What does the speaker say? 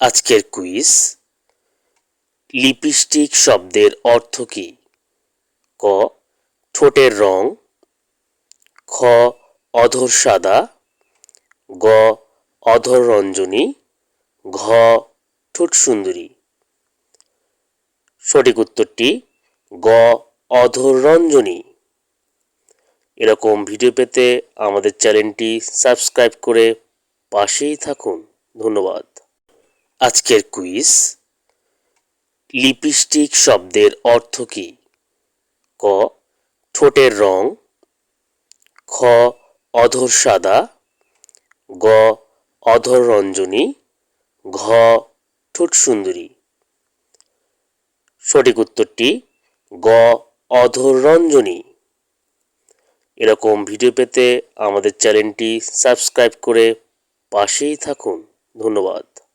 আজকের quiz, lipstick শব্দের অর্থ কী? ক. ঠোঁটের রং, খ. অধর সাদা, গ. অধর রঞ্জনী, ঘ. ঠোঁট সুন্দরী। সঠিক উত্তরটি গ. অধর রঞ্জনী। এরকম ভিডিও পেতে আমাদের চ্যানেলটি সাবস্ক্রাইব করে পাশেই থাকুন। ধন্যবাদ। আজকের কুইজ, লিপস্টিক শব্দের অর্থ কী? ক. ঠোঁটের রং, খ. অধর সাদা, গ. অধর রঞ্জনী, ঘ. ঠোঁট সুন্দরী। সঠিক উত্তরটি গ. অধর রঞ্জনী। এরকম ভিডিও পেতে আমাদের চ্যানেলটি সাবস্ক্রাইব করে পাশেই থাকুন। ধন্যবাদ।